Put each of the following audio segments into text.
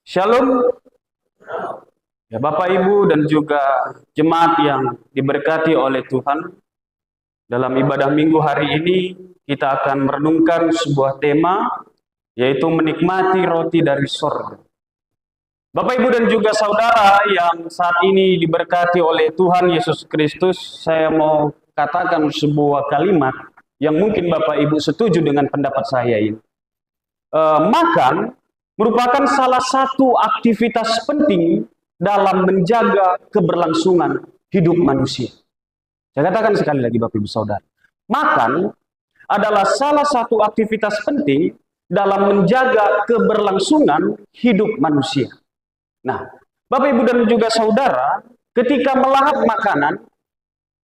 Shalom, ya Bapak Ibu dan juga jemaat yang diberkati oleh Tuhan. Dalam ibadah minggu hari ini kita akan merenungkan sebuah tema, yaitu menikmati roti dari sorga. Bapak Ibu dan juga saudara yang saat ini diberkati oleh Tuhan Yesus Kristus, saya mau katakan sebuah kalimat yang mungkin Bapak Ibu setuju dengan pendapat saya ini. Makan merupakan salah satu aktivitas penting dalam menjaga keberlangsungan hidup manusia. Saya katakan sekali lagi Bapak Ibu Saudara, makan adalah salah satu aktivitas penting dalam menjaga keberlangsungan hidup manusia. Nah, Bapak Ibu dan juga saudara, ketika melahap makanan,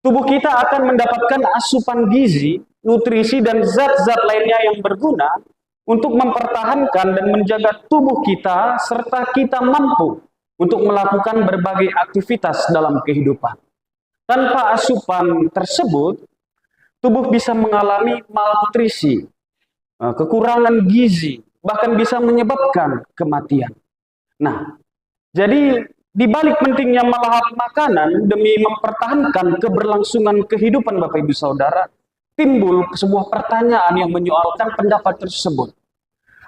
tubuh kita akan mendapatkan asupan gizi, nutrisi, dan zat-zat lainnya yang berguna untuk mempertahankan dan menjaga tubuh kita, serta kita mampu untuk melakukan berbagai aktivitas dalam kehidupan. Tanpa asupan tersebut, tubuh bisa mengalami malnutrisi, kekurangan gizi, bahkan bisa menyebabkan kematian. Nah, jadi di balik pentingnya melahap makanan demi mempertahankan keberlangsungan kehidupan Bapak Ibu Saudara, timbul sebuah pertanyaan yang menyoalkan pendapat tersebut.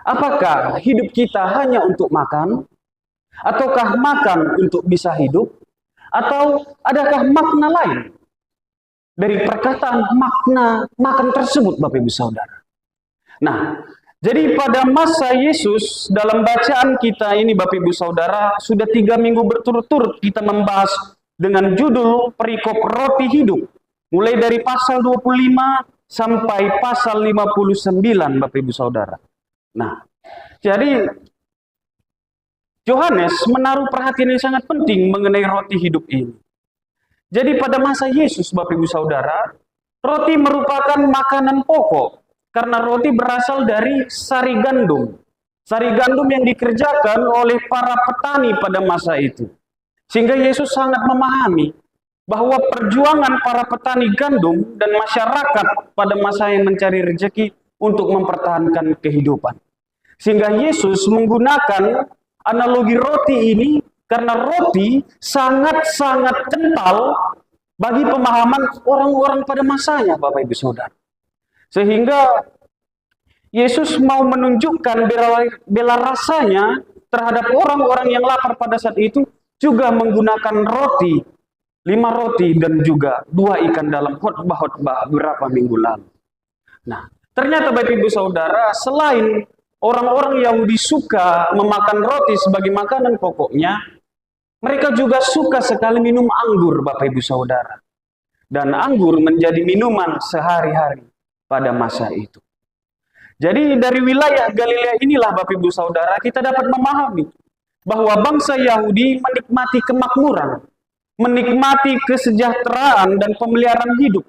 Apakah hidup kita hanya untuk makan? Ataukah makan untuk bisa hidup? Atau adakah makna lain dari perkataan makna makan tersebut Bapak Ibu Saudara? Nah, jadi pada masa Yesus, dalam bacaan kita ini Bapak Ibu Saudara, sudah 3 minggu berturut-turut kita membahas dengan judul perikop roti hidup. Mulai dari pasal 25 sampai pasal 59 Bapak Ibu Saudara. Nah, jadi Yohanes menaruh perhatian yang sangat penting mengenai roti hidup ini. Jadi pada masa Yesus Bapak Ibu Saudara, roti merupakan makanan pokok karena roti berasal dari sari gandum. Sari gandum yang dikerjakan oleh para petani pada masa itu. Sehingga Yesus sangat memahami bahwa perjuangan para petani gandum dan masyarakat pada masa yang mencari rezeki untuk mempertahankan kehidupan. Sehingga Yesus menggunakan analogi roti ini karena roti sangat-sangat kental bagi pemahaman orang-orang pada masanya, Bapak Ibu Saudara. Sehingga Yesus mau menunjukkan bela rasanya terhadap orang-orang yang lapar pada saat itu, juga menggunakan roti, 5 roti dan juga 2 ikan dalam khotbah-khotbah beberapa minggu lalu. Nah, ternyata Bapak Ibu Saudara, selain orang-orang Yahudi suka memakan roti sebagai makanan pokoknya, mereka juga suka sekali minum anggur Bapak Ibu Saudara. Dan anggur menjadi minuman sehari-hari pada masa itu. Jadi dari wilayah Galilea inilah Bapak Ibu Saudara, kita dapat memahami bahwa bangsa Yahudi menikmati kemakmuran, menikmati kesejahteraan dan pemeliharaan hidup.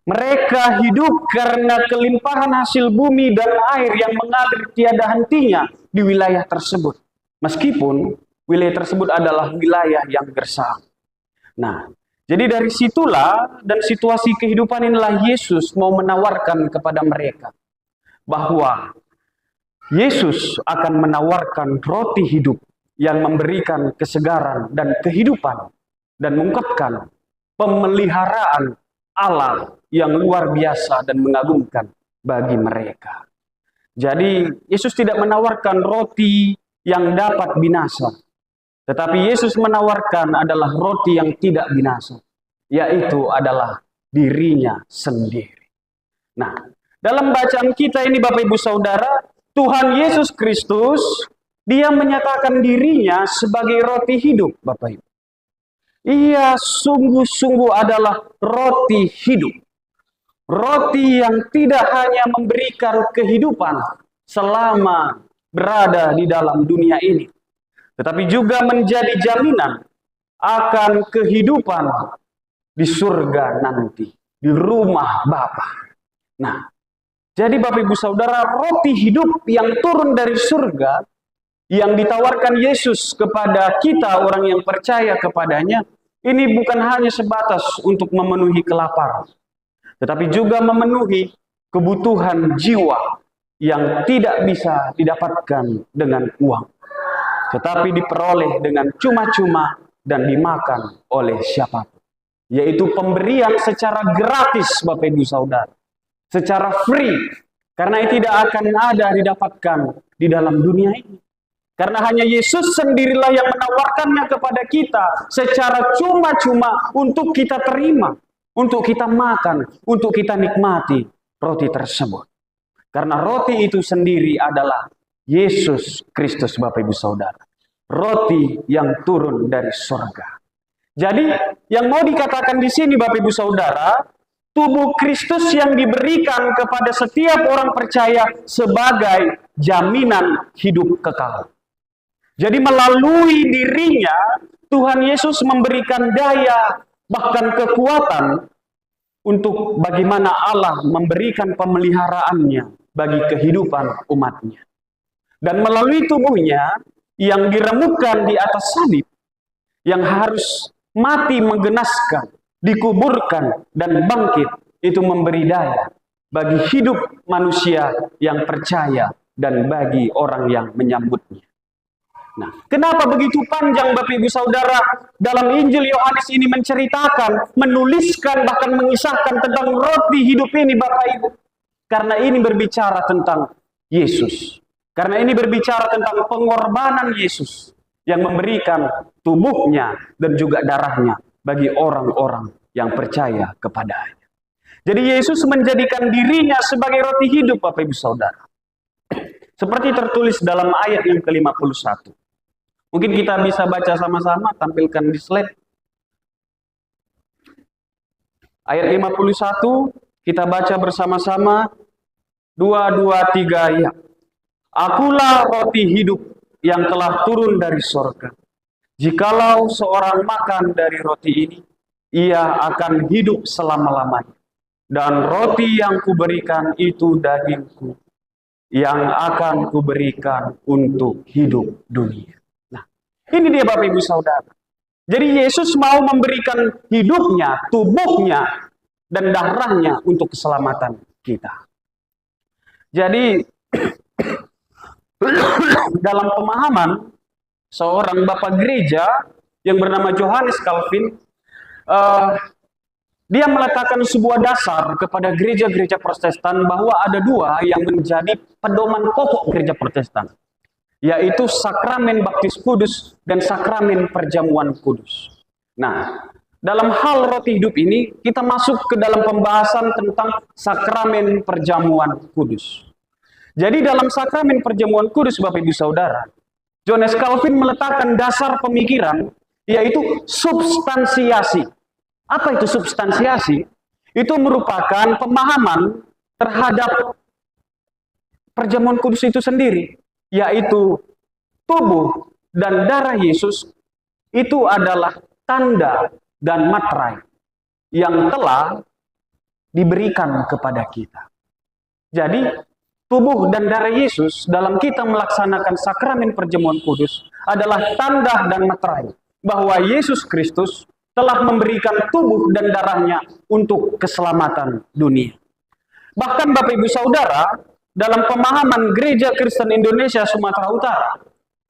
Mereka hidup karena kelimpahan hasil bumi dan air yang mengalir tiada hentinya di wilayah tersebut. Meskipun wilayah tersebut adalah wilayah yang gersang. Nah, jadi dari situlah dan situasi kehidupan inilah Yesus mau menawarkan kepada mereka bahwa Yesus akan menawarkan roti hidup yang memberikan kesegaran dan kehidupan dan mengungkapkan pemeliharaan Allah yang luar biasa dan mengagumkan bagi mereka. Jadi Yesus tidak menawarkan roti yang dapat binasa, tetapi Yesus menawarkan adalah roti yang tidak binasa, yaitu adalah dirinya sendiri. Nah, dalam bacaan kita ini Bapak Ibu Saudara, Tuhan Yesus Kristus, Dia menyatakan dirinya sebagai roti hidup, Bapak Ibu. Ia sungguh-sungguh adalah roti hidup. Roti yang tidak hanya memberikan kehidupan selama berada di dalam dunia ini, tetapi juga menjadi jaminan akan kehidupan di surga nanti, di rumah Bapa. Nah, jadi Bapak Ibu Saudara, roti hidup yang turun dari surga, yang ditawarkan Yesus kepada kita orang yang percaya kepadanya, ini bukan hanya sebatas untuk memenuhi kelaparan, tetapi juga memenuhi kebutuhan jiwa, yang tidak bisa didapatkan dengan uang, tetapi diperoleh dengan cuma-cuma dan dimakan oleh siapapun. Yaitu pemberian secara gratis, Bapak Ibu Saudara. Secara free. Karena itu tidak akan ada didapatkan di dalam dunia ini. Karena hanya Yesus sendirilah yang menawarkannya kepada kita secara cuma-cuma untuk kita terima, untuk kita makan, untuk kita nikmati roti tersebut. Karena roti itu sendiri adalah Yesus Kristus, Bapak Ibu Saudara. Roti yang turun dari surga. Jadi yang mau dikatakan di sini, Bapak Ibu Saudara, tubuh Kristus yang diberikan kepada setiap orang percaya sebagai jaminan hidup kekal. Jadi melalui dirinya, Tuhan Yesus memberikan daya, bahkan kekuatan, untuk bagaimana Allah memberikan pemeliharaannya bagi kehidupan umatnya. Dan melalui tubuhnya, yang diremukkan di atas salib, yang harus mati menggenaskan, dikuburkan, dan bangkit, itu memberi daya bagi hidup manusia yang percaya dan bagi orang yang menyambutnya. Nah, kenapa begitu panjang Bapak Ibu Saudara dalam Injil Yohanes ini menceritakan, menuliskan, bahkan mengisahkan tentang roti hidup ini, Bapak Ibu? Karena ini berbicara tentang Yesus. Karena ini berbicara tentang pengorbanan Yesus yang memberikan tubuhnya dan juga darahnya bagi orang-orang yang percaya kepadanya. Jadi Yesus menjadikan dirinya sebagai roti hidup, Bapak Ibu Saudara. Seperti tertulis dalam ayat yang ke-51. Mungkin kita bisa baca sama-sama, tampilkan di slide. Ayat 51, kita baca bersama-sama. 2, 2, 3, ya. Akulah roti hidup yang telah turun dari surga. Jikalau seorang makan dari roti ini, ia akan hidup selama-lamanya. Dan roti yang kuberikan itu dagingku, yang akan kuberikan untuk hidup dunia. Nah, ini dia Bapak Ibu Saudara. Jadi Yesus mau memberikan hidupnya, tubuhnya, dan darahnya untuk keselamatan kita. Jadi, dalam pemahaman seorang bapak gereja yang bernama Johannes Calvin, dia meletakkan sebuah dasar kepada gereja-gereja Protestan bahwa ada dua yang menjadi pedoman pokok gereja Protestan, yaitu sakramen baptis kudus dan sakramen perjamuan kudus. Nah, dalam hal roti hidup ini, kita masuk ke dalam pembahasan tentang sakramen perjamuan kudus. Jadi dalam sakramen perjamuan kudus, Bapak Ibu Saudara, Johannes Calvin meletakkan dasar pemikiran, yaitu substansiasi. Apa itu substansiasi? Itu merupakan pemahaman terhadap perjamuan kudus itu sendiri, yaitu tubuh dan darah Yesus itu adalah tanda dan materai yang telah diberikan kepada kita. Jadi, tubuh dan darah Yesus dalam kita melaksanakan sakramen perjamuan kudus adalah tanda dan materai bahwa Yesus Kristus telah memberikan tubuh dan darahnya untuk keselamatan dunia. Bahkan Bapak Ibu Saudara, dalam pemahaman Gereja Kristen Indonesia Sumatera Utara,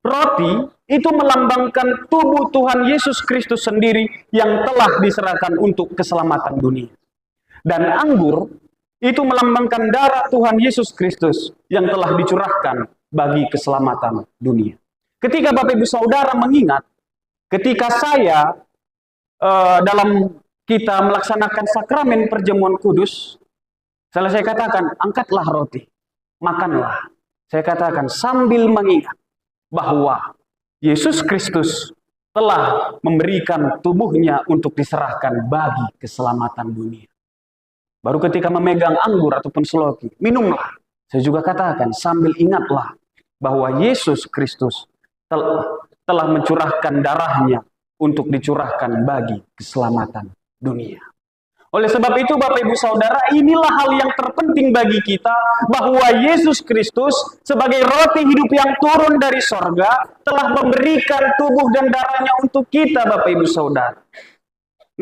roti itu melambangkan tubuh Tuhan Yesus Kristus sendiri yang telah diserahkan untuk keselamatan dunia. Dan anggur itu melambangkan darah Tuhan Yesus Kristus yang telah dicurahkan bagi keselamatan dunia. Ketika Bapak Ibu Saudara mengingat, ketika saya dalam kita melaksanakan sakramen perjamuan kudus, saya katakan, angkatlah roti, makanlah. Saya katakan sambil mengingat bahwa Yesus Kristus telah memberikan tubuhnya untuk diserahkan bagi keselamatan dunia. Baru ketika memegang anggur ataupun seloki, minumlah. Saya juga katakan sambil ingatlah bahwa Yesus Kristus telah mencurahkan darahnya untuk dicurahkan bagi keselamatan dunia. Oleh sebab itu Bapak Ibu Saudara, inilah hal yang terpenting bagi kita, bahwa Yesus Kristus sebagai roti hidup yang turun dari sorga telah memberikan tubuh dan darahnya untuk kita, Bapak Ibu Saudara.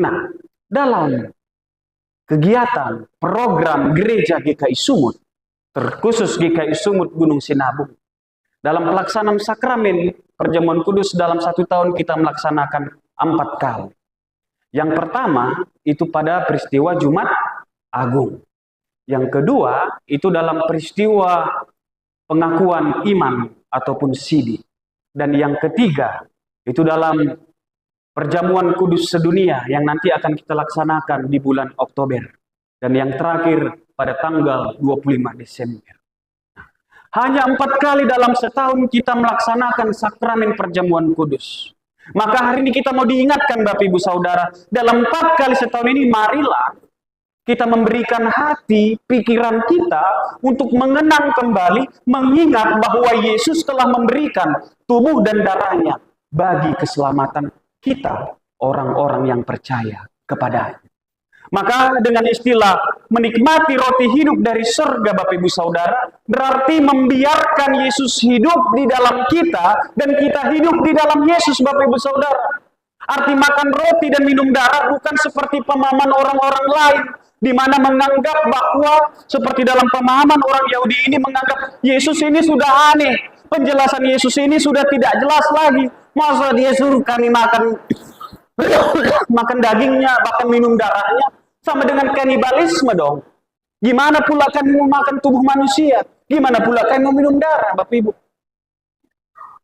Nah, dalam kegiatan program Gereja GKI Sumut, terkhusus GKI Sumut Gunung Sinabung. Dalam pelaksanaan sakramen perjamuan kudus dalam 1 tahun kita melaksanakan 4 kali. Yang pertama itu pada peristiwa Jumat Agung. Yang kedua itu dalam peristiwa pengakuan iman ataupun sidi. Dan yang ketiga itu dalam perjamuan kudus sedunia yang nanti akan kita laksanakan di bulan Oktober. Dan yang terakhir pada tanggal 25 Desember. Hanya 4 kali dalam setahun kita melaksanakan sakramen perjamuan kudus. Maka hari ini kita mau diingatkan Bapak Ibu Saudara, dalam 4 kali setahun ini marilah kita memberikan hati, pikiran kita untuk mengenang kembali, mengingat bahwa Yesus telah memberikan tubuh dan darahnya bagi keselamatan kita, orang-orang yang percaya kepadanya. Maka dengan istilah menikmati roti hidup dari surga Bapak Ibu Saudara, berarti membiarkan Yesus hidup di dalam kita dan kita hidup di dalam Yesus Bapak Ibu Saudara. Arti makan roti dan minum darah bukan seperti pemahaman orang-orang lain, di mana menganggap bahwa seperti dalam pemahaman orang Yahudi ini menganggap Yesus ini sudah aneh, penjelasan Yesus ini sudah tidak jelas lagi. Masa dia suruh kami makan dagingnya, bahkan minum darahnya, sama dengan kanibalisme dong. Gimana pula kami mau makan tubuh manusia? Gimana pula kami mau minum darah, Bapak Ibu?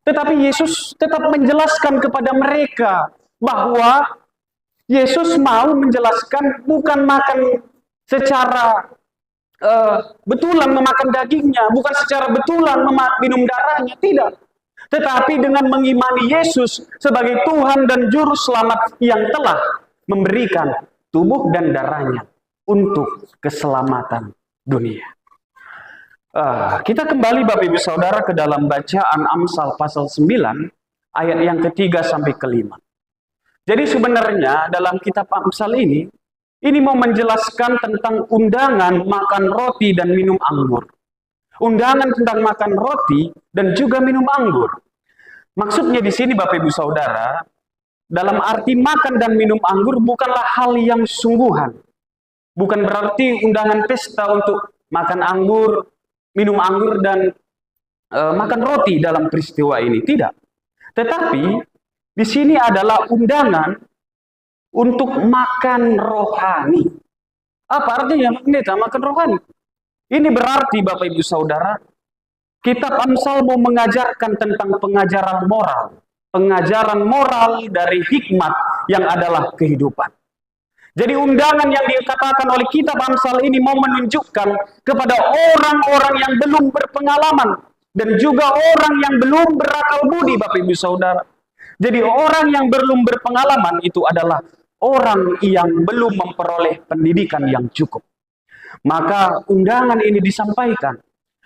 Tetapi Yesus tetap menjelaskan kepada mereka bahwa Yesus mau menjelaskan bukan makan secara betulan memakan dagingnya, bukan secara betulan minum darahnya, tidak. Tetapi dengan mengimani Yesus sebagai Tuhan dan Juru Selamat yang telah memberikan tubuh dan darahnya untuk keselamatan dunia. Kita kembali Bapak Ibu Saudara ke dalam bacaan Amsal pasal 9 ayat yang ketiga sampai kelima. Jadi sebenarnya dalam kitab Amsal ini mau menjelaskan tentang undangan makan roti dan minum anggur. Undangan tentang makan roti dan juga minum anggur. Maksudnya di sini Bapak Ibu Saudara, dalam arti makan dan minum anggur bukanlah hal yang sungguhan. Bukan berarti undangan pesta untuk makan anggur, minum anggur dan makan roti dalam peristiwa ini, tidak. Tetapi di sini adalah undangan untuk makan rohani. Apa artinya pendeta makan rohani? Ini berarti Bapak Ibu Saudara, kitab Amsal mau mengajarkan tentang pengajaran moral dari hikmat yang adalah kehidupan. Jadi undangan yang dikatakan oleh kitab Amsal ini mau menunjukkan kepada orang-orang yang belum berpengalaman dan juga orang yang belum berakal budi Bapak Ibu Saudara. Jadi orang yang belum berpengalaman itu adalah orang yang belum memperoleh pendidikan yang cukup. Maka undangan ini disampaikan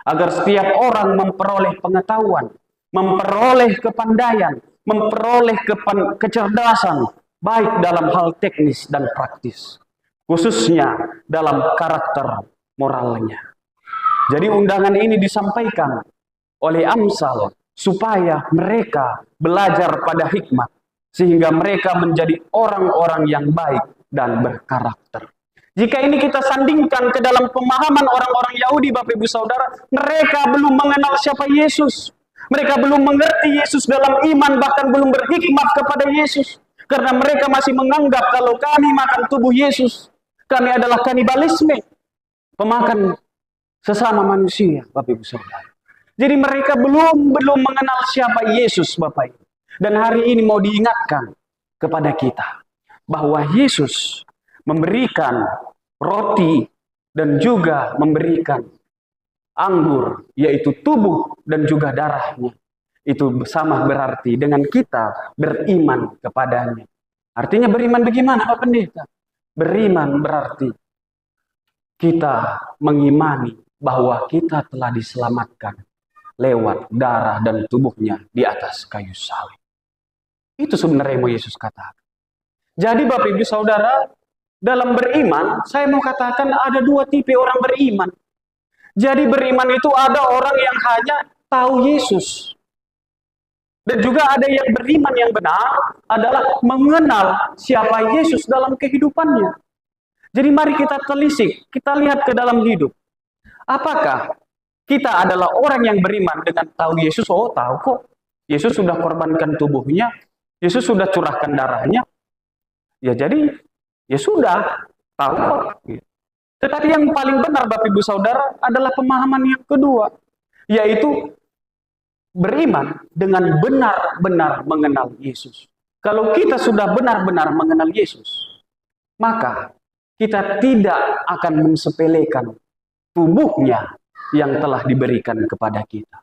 agar setiap orang memperoleh pengetahuan, memperoleh kepandaian, memperoleh kecerdasan, baik dalam hal teknis dan praktis, khususnya dalam karakter moralnya. Jadi undangan ini disampaikan oleh Amsal supaya mereka belajar pada hikmat, sehingga mereka menjadi orang-orang yang baik dan berkarakter. Jika ini kita sandingkan ke dalam pemahaman orang-orang Yahudi, Bapak Ibu Saudara, mereka belum mengenal siapa Yesus. Mereka belum mengerti Yesus dalam iman, bahkan belum berhikmat kepada Yesus. Karena mereka masih menganggap kalau kami makan tubuh Yesus, kami adalah kanibalisme, pemakan sesama manusia, Bapak Ibu Saudara. Jadi mereka belum mengenal siapa Yesus, Bapak Ibu. Dan hari ini mau diingatkan kepada kita bahwa Yesus memberikan roti dan juga memberikan anggur, yaitu tubuh dan juga darahnya. Itu sama berarti dengan kita beriman kepadanya. Artinya beriman bagaimana Pak Pendeta? Beriman berarti kita mengimani bahwa kita telah diselamatkan lewat darah dan tubuhnya di atas kayu salib. Itu sebenarnya yang mau Yesus katakan. Jadi Bapak Ibu Saudara, dalam beriman, saya mau katakan ada dua tipe orang beriman. Jadi beriman itu ada orang yang hanya tahu Yesus. Dan juga ada yang beriman yang benar adalah mengenal siapa Yesus dalam kehidupannya. Jadi mari kita telisik, kita lihat ke dalam hidup. Apakah kita adalah orang yang beriman dengan tahu Yesus, oh tahu kok. Yesus sudah korbankan tubuhnya, Yesus sudah curahkan darahnya. Ya jadi, ya sudah, tahu kok. Tetapi yang paling benar Bapak Ibu Saudara adalah pemahaman yang kedua, yaitu beriman dengan benar-benar mengenal Yesus. Kalau kita sudah benar-benar mengenal Yesus, maka kita tidak akan mensepelekan tubuhnya yang telah diberikan kepada kita.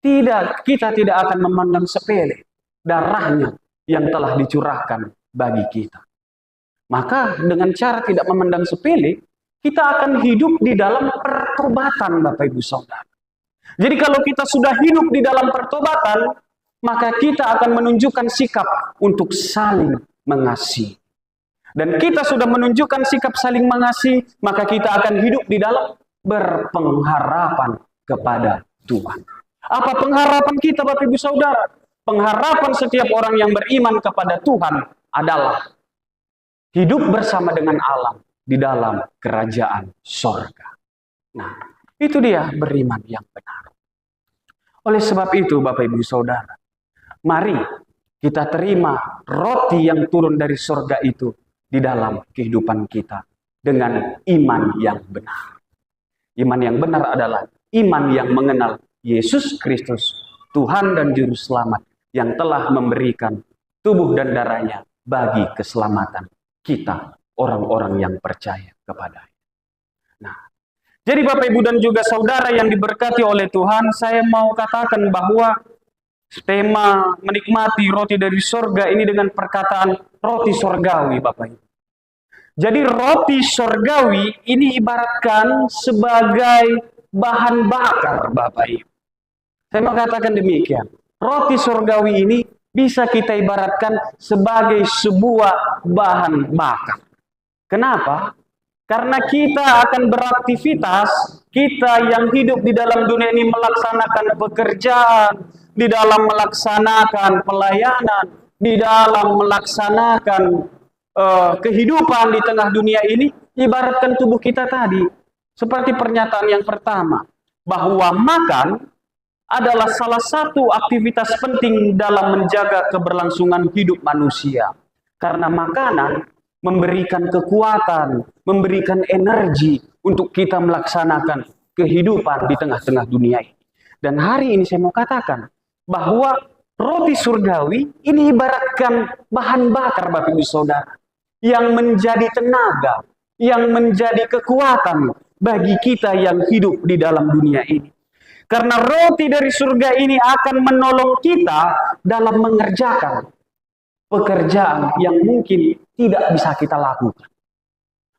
Tidak, kita tidak akan memandang sepele darahnya yang telah dicurahkan bagi kita. Maka dengan cara tidak memandang sepele, kita akan hidup di dalam pertobatan Bapak Ibu Saudara. Jadi kalau kita sudah hidup di dalam pertobatan, maka kita akan menunjukkan sikap untuk saling mengasihi. Dan kita sudah menunjukkan sikap saling mengasihi, maka kita akan hidup di dalam berpengharapan kepada Tuhan. Apa pengharapan kita Bapak Ibu Saudara? Pengharapan setiap orang yang beriman kepada Tuhan adalah hidup bersama dengan Allah di dalam kerajaan sorga. Nah, itu dia beriman yang benar. Oleh sebab itu Bapak Ibu Saudara, mari kita terima roti yang turun dari sorga itu di dalam kehidupan kita dengan iman yang benar. Iman yang benar adalah iman yang mengenal Yesus Kristus, Tuhan dan Juru Selamat yang telah memberikan tubuh dan darahnya bagi keselamatan kita, orang-orang yang percaya kepada-Nya. Nah, jadi Bapak Ibu dan juga saudara yang diberkati oleh Tuhan, saya mau katakan bahwa tema menikmati roti dari sorga ini dengan perkataan roti sorgawi Bapak Ibu. Jadi roti sorgawi ini ibaratkan sebagai bahan bakar Bapak Ibu. Saya mau katakan demikian. Roti sorgawi ini bisa kita ibaratkan sebagai sebuah bahan bakar. Kenapa? Karena kita akan beraktivitas, kita yang hidup di dalam dunia ini melaksanakan pekerjaan, di dalam melaksanakan pelayanan, di dalam melaksanakan kehidupan di tengah dunia ini, ibaratkan tubuh kita tadi. Seperti pernyataan yang pertama, bahwa makan adalah salah satu aktivitas penting dalam menjaga keberlangsungan hidup manusia. Karena makanan memberikan kekuatan, memberikan energi untuk kita melaksanakan kehidupan di tengah-tengah dunia ini. Dan hari ini saya mau katakan bahwa roti surgawi ini ibaratkan bahan bakar Bapak Ibu Saudara yang menjadi tenaga, yang menjadi kekuatan bagi kita yang hidup di dalam dunia ini. Karena roti dari surga ini akan menolong kita dalam mengerjakan pekerjaan yang mungkin tidak bisa kita lakukan.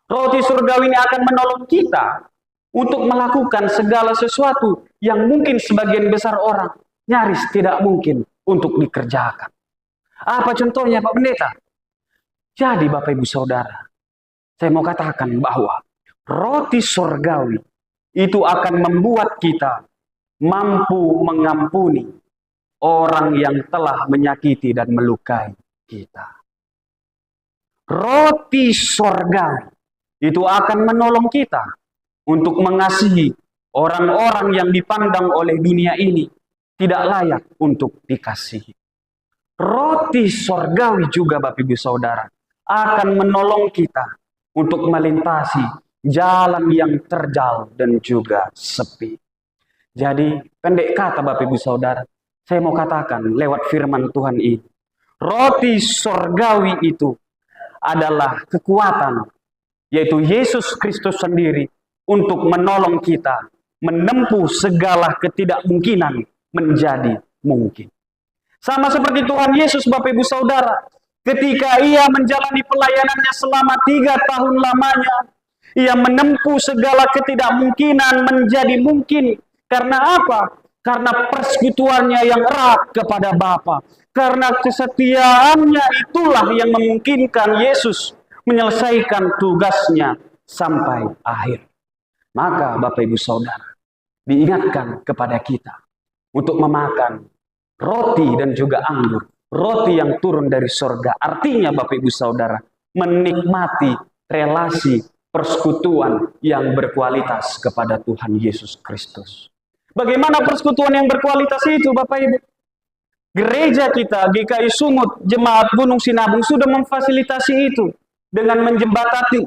Roti surgawi ini akan menolong kita untuk melakukan segala sesuatu yang mungkin sebagian besar orang nyaris tidak mungkin untuk dikerjakan. Apa contohnya Pak Pendeta? Jadi Bapak Ibu Saudara, saya mau katakan bahwa roti surgawi itu akan membuat kita mampu mengampuni orang yang telah menyakiti dan melukai kita. Roti surgawi itu akan menolong kita untuk mengasihi orang-orang yang dipandang oleh dunia ini tidak layak untuk dikasihi. Roti surgawi juga Bapak Ibu Saudara akan menolong kita untuk melintasi jalan yang terjal dan juga sepi. Jadi pendek kata Bapak Ibu Saudara, saya mau katakan lewat firman Tuhan ini, roti surgawi itu adalah kekuatan, yaitu Yesus Kristus sendiri untuk menolong kita menempuh segala ketidakmungkinan menjadi mungkin. Sama seperti Tuhan Yesus Bapak Ibu Saudara, ketika Ia menjalani pelayanannya selama 3 tahun lamanya, Ia menempuh segala ketidakmungkinan menjadi mungkin. Karena apa? Karena persekutuannya yang erat kepada Bapa. Karena kesetiaannya itulah yang memungkinkan Yesus menyelesaikan tugasnya sampai akhir. Maka Bapak Ibu Saudara, diingatkan kepada kita untuk memakan roti dan juga anggur. Roti yang turun dari sorga. Artinya Bapak Ibu Saudara, menikmati relasi persekutuan yang berkualitas kepada Tuhan Yesus Kristus. Bagaimana persekutuan yang berkualitas itu, Bapak Ibu? Gereja kita, GKI Sumut, Jemaat Gunung Sinabung sudah memfasilitasi itu dengan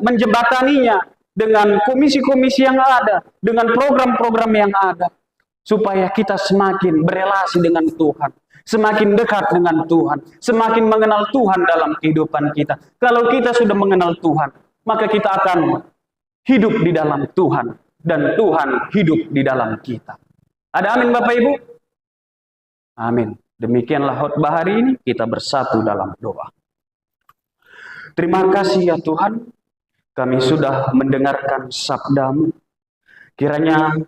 menjembataninya, dengan komisi-komisi yang ada, dengan program-program yang ada, supaya kita semakin berelasi dengan Tuhan, semakin dekat dengan Tuhan, semakin mengenal Tuhan dalam kehidupan kita. Kalau kita sudah mengenal Tuhan, maka kita akan hidup di dalam Tuhan, dan Tuhan hidup di dalam kita. Ada amin, Bapak Ibu? Amin. Demikianlah khotbah hari ini, kita bersatu dalam doa. Terima kasih ya Tuhan, kami sudah mendengarkan sabda-Mu. Kiranya